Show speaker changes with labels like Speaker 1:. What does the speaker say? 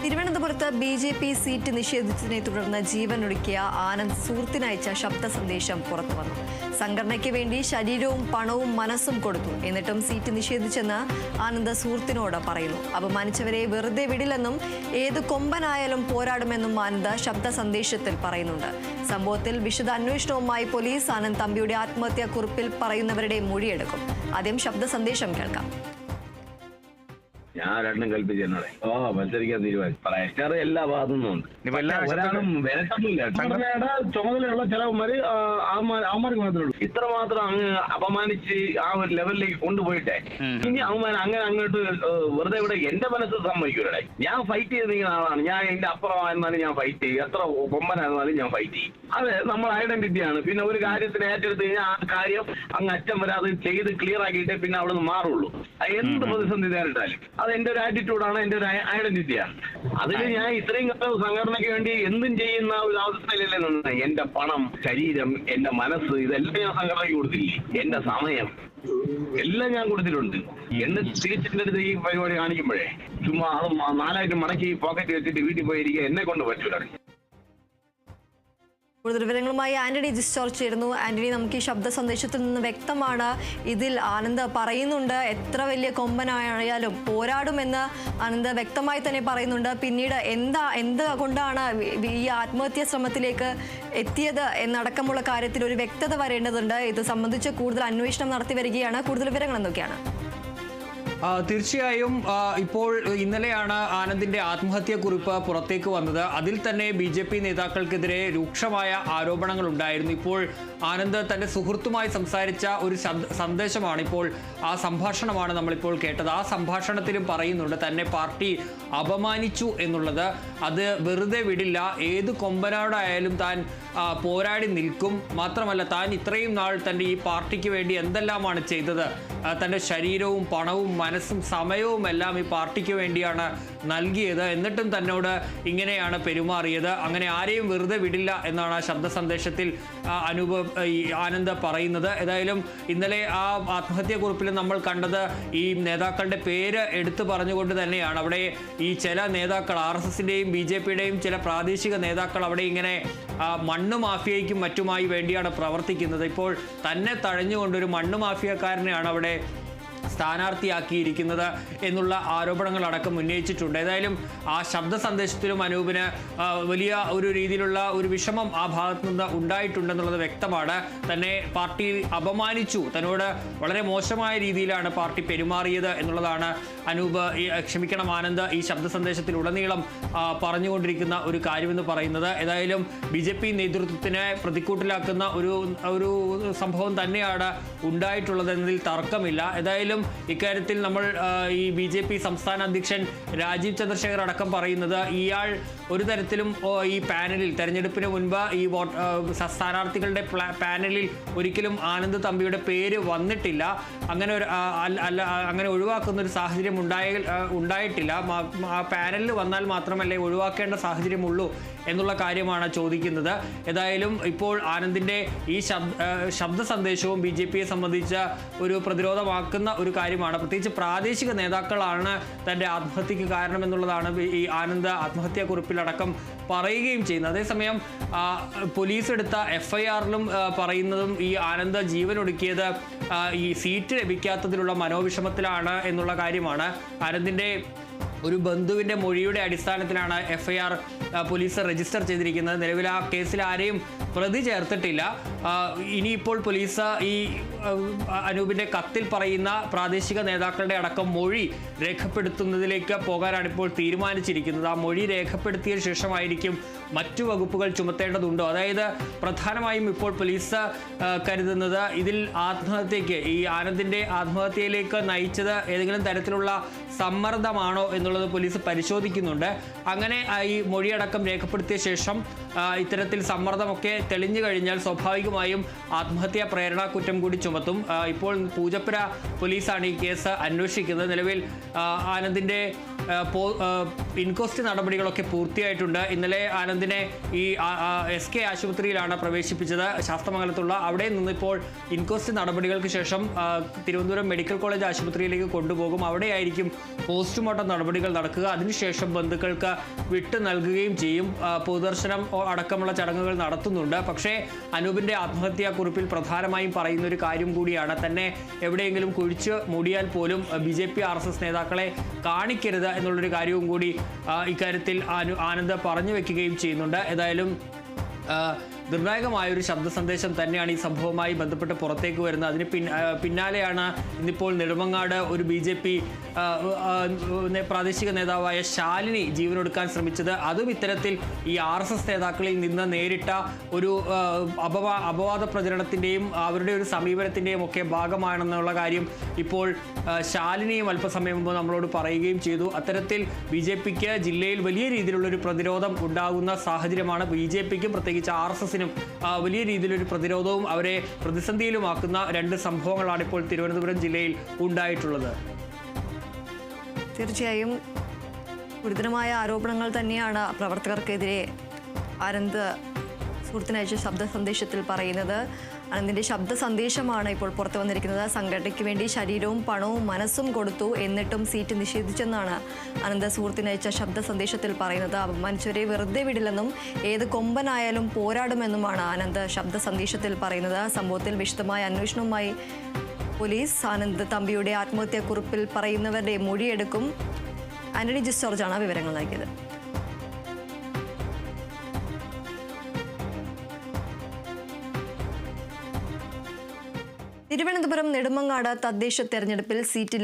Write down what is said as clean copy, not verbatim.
Speaker 1: തിരുവനന്തപുരത്ത് BJP. Seat നിഷേധിച്ചതിനെ തുടർന്ന് ജീവനൊടുക്കിയ ആനന്ദ് സുഹൃത്തിനയച്ച ശബ്ദ സന്ദേശം പുറത്തുവന്നു. സംഘടനയ്ക്ക് വേണ്ടി ശരീരവും പണവും മനസ്സും കൊടുത്തു. എന്നിട്ടും സീറ്റ് നിഷേധിച്ചെന്ന് ആനന്ദ് സുഹൃത്തിനോട് പറയുന്നു. അപമാനിച്ചവരെ വെറുതെ വിടില്ലെന്നും ഏത് കൊമ്പനായാലും പോരാടുമെന്നും ആനന്ദ് ശബ്ദ സന്ദേശത്തിൽ പറയുന്നുണ്ട്. സംഭവത്തിൽ വിശദ അന്വേഷണവുമായി പോലീസ്. ആനന്ദ് തമ്പിയുടെ ആത്മഹത്യാ കുറിപ്പിൽ പറയുന്നവരുടെ മൊഴിയെടുക്കും. ആദ്യം ശബ്ദ സന്ദേശം കേൾക്കാം.
Speaker 2: ഞാൻ രണ്ടും കൽപ്പിച്ച് എന്നോടെ മത്സരിക്കാൻ തീരുമാനിച്ചു. എല്ലാ ഭാഗത്തുനിന്നുണ്ട്. ഒരാളും വിലട്ടൊന്നുമില്ല. സംഘടനയുടെ ചുമതലയുള്ള ചിലവന്മാര് അവന്മാർക്ക് മാത്രമേ ഉള്ളൂ. ഇത്രമാത്രം അങ്ങ് അപമാനിച്ച് ആ ഒരു ലെവലിലേക്ക് കൊണ്ടുപോയിട്ടെ ഇനി അവന്മാർ അങ്ങനെ അങ്ങോട്ട് വെറുതെ ഇവിടെ എന്റെ മനസ്സ് സമ്മതിക്കൂടെ. ഞാൻ ഫൈറ്റ് ചെയ്ത് നിൽക്കുന്ന ആളാണ്. ഞാൻ എന്റെ അപ്പുറമായിരുന്നാലും ഞാൻ ഫൈറ്റ് ചെയ്യും. എത്ര കൊമ്പനായിരുന്നാലും ഞാൻ ഫൈറ്റ് ചെയ്യും. അത് നമ്മുടെ ഐഡന്റിറ്റിയാണ്. പിന്നെ ഒരു കാര്യത്തിന് ഏറ്റെടുത്ത് കഴിഞ്ഞാൽ ആ കാര്യം അങ്ങ് അറ്റം വരെ അത് ചെയ്ത് ക്ലിയർ ആക്കിയിട്ടേ പിന്നെ അവിടെ നിന്ന് മാറുള്ളൂ. എന്ത് പ്രതിസന്ധി നേരിട്ടാലും അത് എന്റെ ഒരു ആറ്റിറ്റ്യൂഡാണ്, എന്റെ ഒരു ഐഡന്റിറ്റിയാണ്. അതിൽ ഞാൻ ഇത്രയും കാലം സംഘടനയ്ക്ക് വേണ്ടി എന്തും ചെയ്യുന്ന ഒരു അവസ്ഥയിലല്ലേ നിന്ന് എന്റെ പണം, ശരീരം, എന്റെ മനസ്സ് ഇതെല്ലാം ഞാൻ സംഘടനയ്ക്ക് കൊടുത്തില്ലേ. എന്റെ സമയം എല്ലാം ഞാൻ കൊടുത്തിട്ടുണ്ട്. എന്നെ തിരിച്ചെന്റെ അടുത്ത് ഈ പരിപാടി കാണിക്കുമ്പോഴേ ചുമ്മാ അത് 4 മടക്കി പോക്കറ്റ് വെച്ചിട്ട് വീട്ടിൽ പോയിരിക്കുക എന്നെ കൊണ്ട് പറ്റൂല.
Speaker 1: കൂടുതൽ വിവരങ്ങളുമായി ആന്റണി ഡിസ്ചാർജ് ചേരുന്നു. ആന്റണി, നമുക്ക് ഈ ശബ്ദ സന്ദേശത്തിൽ നിന്ന് വ്യക്തമാണ് ഇതിൽ ആനന്ദ് പറയുന്നുണ്ട് എത്ര വലിയ കൊമ്പനായാലും പോരാടുമെന്ന് ആനന്ദ് വ്യക്തമായി തന്നെ പറയുന്നുണ്ട്. പിന്നീട് എന്ത് കൊണ്ടാണ് ഈ ആത്മഹത്യാ ശ്രമത്തിലേക്ക് എത്തിയത് എന്നടക്കമുള്ള കാര്യത്തിൽ ഒരു വ്യക്തത വരേണ്ടതുണ്ട്. ഇത് സംബന്ധിച്ച് കൂടുതൽ അന്വേഷണം നടത്തി വരികയാണ്. കൂടുതൽ വിവരങ്ങൾ എന്തൊക്കെയാണ്?
Speaker 3: തീർച്ചയായും ഇപ്പോൾ ഇന്നലെയാണ് ആനന്ദിന്റെ ആത്മഹത്യാ കുറിപ്പ് പുറത്തേക്ക് വന്നത്. അതിൽ തന്നെ ബി.ജെ.പി. നേതാക്കൾക്കെതിരെ രൂക്ഷമായ ആരോപണങ്ങൾ ഉണ്ടായിരുന്നു. ഇപ്പോൾ ആനന്ദ് തന്റെ സുഹൃത്തുമായി സംസാരിച്ച ഒരു സന്ദേശമാണ്, ഇപ്പോൾ ആ സംഭാഷണമാണ് നമ്മളിപ്പോൾ കേട്ടത്. ആ സംഭാഷണത്തിലും പറയുന്നുണ്ട് തന്നെ പാർട്ടി അപമാനിച്ചു എന്നുള്ളത്. അത് വെറുതെ വിടില്ല, ഏത് കൊമ്പനോടായാലും താൻ പോരാടി നിൽക്കും. മാത്രമല്ല, താൻ ഇത്രയും നാൾ തൻ്റെ ഈ പാർട്ടിക്ക് വേണ്ടി എന്തെല്ലാമാണ് ചെയ്തത്, തൻ്റെ ശരീരവും പണവും മനസ്സും സമയവും എല്ലാം ഈ പാർട്ടിക്ക് വേണ്ടിയാണ് നൽകിയത്. എന്നിട്ടും തന്നോട് ഇങ്ങനെയാണ് പെരുമാറിയത്. അങ്ങനെ ആരെയും വെറുതെ വിടില്ല എന്നാണ് ആ ശബ്ദ സന്ദേശത്തിൽ ആനന്ദ് പറയുന്നത്. ഏതായാലും ഇന്നലെ ആ ആത്മഹത്യാ കുറിപ്പിൽ നമ്മൾ കണ്ടത് ഈ നേതാക്കളുടെ പേര് എടുത്തു പറഞ്ഞുകൊണ്ട് തന്നെയാണ്. അവിടെ ഈ ചില നേതാക്കൾ, RSSന്റെയും BJP-യുടെയും ചില പ്രാദേശിക നേതാക്കൾ അവിടെ ഇങ്ങനെ മണ്ണ് മാഫിയയ്ക്കും മറ്റുമായി വേണ്ടിയാണ് പ്രവർത്തിക്കുന്നത്. ഇപ്പോൾ തന്നെ തഴഞ്ഞുകൊണ്ടൊരു മണ്ണ് മാഫിയക്കാരനെയാണ് അവിടെ സ്ഥാനാർത്ഥിയാക്കിയിരിക്കുന്നത് എന്നുള്ള ആരോപണങ്ങളടക്കം ഉന്നയിച്ചിട്ടുണ്ട്. ഏതായാലും ആ ശബ്ദ സന്ദേശത്തിലും അനൂപിന് വലിയ ഒരു രീതിയിലുള്ള ഒരു വിഷമം ആ ഭാഗത്തു നിന്ന് ഉണ്ടായിട്ടുണ്ടെന്നുള്ളത് വ്യക്തമാണ്. തന്നെ പാർട്ടി അപമാനിച്ചു, തന്നോട് വളരെ മോശമായ രീതിയിലാണ് പാർട്ടി പെരുമാറിയത് എന്നുള്ളതാണ് ആനന്ദ് ഈ ശബ്ദ സന്ദേശത്തിൽ ഉടനീളം പറഞ്ഞുകൊണ്ടിരിക്കുന്ന ഒരു കാര്യമെന്ന് പറയുന്നത്. ഏതായാലും BJP നേതൃത്വത്തിനെ പ്രതിക്കൂട്ടിലാക്കുന്ന ഒരു സംഭവം തന്നെയാണ് ഉണ്ടായിട്ടുള്ളതെന്നതിൽ തർക്കമില്ല. ഏതായാലും ഇക്കാര്യത്തിൽ നമ്മൾ ഈ BJP സംസ്ഥാന അധ്യക്ഷൻ രാജീവ് ചന്ദ്രശേഖർ അടക്കം പറയുന്നത് ഇയാൾ ഒരു തരത്തിലും ഈ പാനലിൽ, തെരഞ്ഞെടുപ്പിന് മുൻപ് ഈ സ്ഥാനാർത്ഥികളുടെ പാനലിൽ ഒരിക്കലും ആനന്ദ് തമ്പിയുടെ പേര് വന്നിട്ടില്ല. അങ്ങനെ ഒഴിവാക്കുന്ന ഒരു സാഹചര്യം ഉണ്ടായിട്ടില്ല. ആ പാനലിൽ വന്നാൽ മാത്രമല്ലേ ഒഴിവാക്കേണ്ട സാഹചര്യമുള്ളൂ എന്നുള്ള കാര്യമാണ് ചോദിക്കുന്നത്. ഏതായാലും ഇപ്പോൾ ആനന്ദിന്റെ ഈ ശബ്ദ സന്ദേശവും BJP-യെ സംബന്ധിച്ച ഒരു പ്രതിരോധമാക്കുന്ന ഒരു കാര്യമാണ്. പ്രത്യേകിച്ച് പ്രാദേശിക നേതാക്കളാണ് തൻ്റെ ആത്മഹത്യക്ക് കാരണമെന്നുള്ളതാണ് ഈ ആനന്ദ് ആത്മഹത്യാ കുറിപ്പിലടക്കം പറയുകയും ചെയ്യുന്നത്. അതേസമയം പോലീസ് എടുത്ത FIR-ലും പറയുന്നതും ഈ ആനന്ദ് ജീവനൊടുക്കിയത് ഈ സീറ്റ് ലഭിക്കാത്തതിലുള്ള മനോവിഷമത്തിലാണ് എന്നുള്ള കാര്യമാണ്. ആനന്ദിന്റെ ഒരു ബന്ധുവിൻ്റെ മൊഴിയുടെ അടിസ്ഥാനത്തിലാണ് FIR പോലീസ് രജിസ്റ്റർ ചെയ്തിരിക്കുന്നത്. നിലവിൽ ആ കേസിൽ ആരെയും പ്രതി ചേർത്തിട്ടില്ല. ഇനിയിപ്പോൾ പോലീസ് ഈ അനൂപിൻ്റെ കത്തിൽ പറയുന്ന പ്രാദേശിക നേതാക്കളുടെ അടക്കം മൊഴി രേഖപ്പെടുത്തുന്നതിലേക്ക് പോകാനാണ് ഇപ്പോൾ തീരുമാനിച്ചിരിക്കുന്നത്. ആ മൊഴി രേഖപ്പെടുത്തിയ ശേഷമായിരിക്കും മറ്റു വകുപ്പുകൾ ചുമത്തേണ്ടതുണ്ടോ. അതായത് പ്രധാനമായും ഇപ്പോൾ പോലീസ് കരുതുന്നത് ഇതിൽ ആത്മഹത്യയ്ക്ക്, ഈ ആനന്ദിൻ്റെ ആത്മഹത്യയിലേക്ക് നയിച്ചത് ഏതെങ്കിലും തരത്തിലുള്ള സമ്മർദ്ദമാണോ എന്നുള്ളത് പോലീസ് പരിശോധിക്കുന്നുണ്ട്. അങ്ങനെ ഈ മൊഴിയടക്കം രേഖപ്പെടുത്തിയ ശേഷം ഇത്തരത്തിൽ സമ്മർദ്ദമൊക്കെ തെളിഞ്ഞു കഴിഞ്ഞാൽ സ്വാഭാവികമായും ആത്മഹത്യാ പ്രേരണാ കുറ്റം കൂടി ചുമത്തും. ഇപ്പോൾ പൂജപ്പുര പോലീസാണ് ഈ കേസ് അന്വേഷിക്കുന്നത്. നിലവിൽ ആനന്ദിൻ്റെ ഇൻക്വസ്റ്റ് നടപടികളൊക്കെ പൂർത്തിയായിട്ടുണ്ട്. ഇന്നലെ ആനന്ദിനെ ഈ SK ആശുപത്രിയിലാണ് പ്രവേശിപ്പിച്ചത്, ശാസ്തമംഗലത്തുള്ള. അവിടെ നിന്നിപ്പോൾ ഇൻക്വസ്റ്റ് നടപടികൾക്ക് ശേഷം തിരുവനന്തപുരം മെഡിക്കൽ കോളേജ് ആശുപത്രിയിലേക്ക് കൊണ്ടുപോകും. അവിടെയായിരിക്കും പോസ്റ്റ്മോർട്ടം നടപടികൾ നടക്കുക. അതിനുശേഷം ബന്ധുക്കൾക്ക് വിട്ടു നൽകുകയും ചെയ്യും. പൊതുദർശനം അടക്കമുള്ള ചടങ്ങുകൾ നടത്തുന്നുണ്ട്. പക്ഷേ അനൂപിന്റെ ആത്മഹത്യാ കുറിപ്പിൽ പ്രധാനമായും പറയുന്ന ഒരു കാര്യം കൂടിയാണ്, തന്നെ എവിടെയെങ്കിലും കുഴിച്ച് മൂടിയാൽ പോലും BJP RSS നേതാക്കളെ കാണിക്കരുത് എന്നുള്ളൊരു കാര്യവും കൂടി ഇക്കാര്യത്തിൽ ആനന്ദ് പറഞ്ഞു വെക്കുകയും ചെയ്യുന്നുണ്ട്. ഏതായാലും നിർണായകമായ ഒരു ശബ്ദ സന്ദേശം തന്നെയാണ് ഈ സംഭവവുമായി ബന്ധപ്പെട്ട് പുറത്തേക്ക് വരുന്നത്. അതിന് പിന്നാലെയാണ് ഇന്നിപ്പോൾ നെടുമങ്ങാട് ഒരു BJP പ്രാദേശിക നേതാവായ ശാലിനി ജീവനൊടുക്കാൻ ശ്രമിച്ചത്. അതും ഇത്തരത്തിൽ ഈ RSS നേതാക്കളിൽ നിന്ന് നേരിട്ട ഒരു അപവാദ പ്രചരണത്തിൻ്റെയും അവരുടെ ഒരു സമീപനത്തിൻ്റെയും ഒക്കെ ഭാഗമാണെന്നുള്ള കാര്യം ഇപ്പോൾ ശാലിനിയും അല്പസമയം മുമ്പ് നമ്മളോട് പറയുകയും ചെയ്തു. അത്തരത്തിൽ BJPക്ക് ജില്ലയിൽ വലിയ രീതിയിലുള്ളൊരു പ്രതിരോധം ഉണ്ടാകുന്ന സാഹചര്യമാണ്. BJPക്കും പ്രത്യേകിച്ച് RSSനും വലിയ രീതിയിലൊരു പ്രതിരോധവും അവരെ പ്രതിസന്ധിയിലുമാക്കുന്ന രണ്ട് സംഭവങ്ങളാണ് ഇപ്പോൾ തിരുവനന്തപുരം ജില്ലയിൽ ഉണ്ടായിട്ടുള്ളത്.
Speaker 1: തീർച്ചയായും ഗുരുതരമായ ആരോപണങ്ങൾ തന്നെയാണ് പ്രവർത്തകർക്കെതിരെ ആനന്ദ് സുഹൃത്തിനയച്ച ശബ്ദ സന്ദേശത്തിൽ പറയുന്നത്. ആനന്ദിന്റെ ശബ്ദ സന്ദേശമാണ് ഇപ്പോൾ പുറത്തു വന്നിരിക്കുന്നത്. സംഘടനയ്ക്ക് വേണ്ടി ശരീരവും പണവും മനസ്സും കൊടുത്തു, എന്നിട്ടും സീറ്റ് നിഷേധിച്ചെന്നാണ് ആനന്ദ് സുഹൃത്തിനയച്ച ശബ്ദ സന്ദേശത്തിൽ പറയുന്നത്. അപമാനിച്ചവരെ വെറുതെ വിടില്ലെന്നും ഏത് കൊമ്പനായാലും പോരാടുമെന്നുമാണ് ആനന്ദ് ശബ്ദ സന്ദേശത്തിൽ പറയുന്നത്. സംഭവത്തിൽ വിശദമായ അന്വേഷണവുമായി പോലീസ്. ആനന്ദ് തമ്പിയുടെ ആത്മഹത്യാക്കുറിപ്പിൽ പറയുന്നവരുടെ മൊഴിയെടുക്കും. ആന്റണി ജിസ്റ്റോർജാണ് വിവരങ്ങൾ നൽകിയത്. തിരുവനന്തപുരം നെടുമങ്ങാട് തദ്ദേശ തെരഞ്ഞെടുപ്പിൽ സീറ്റ്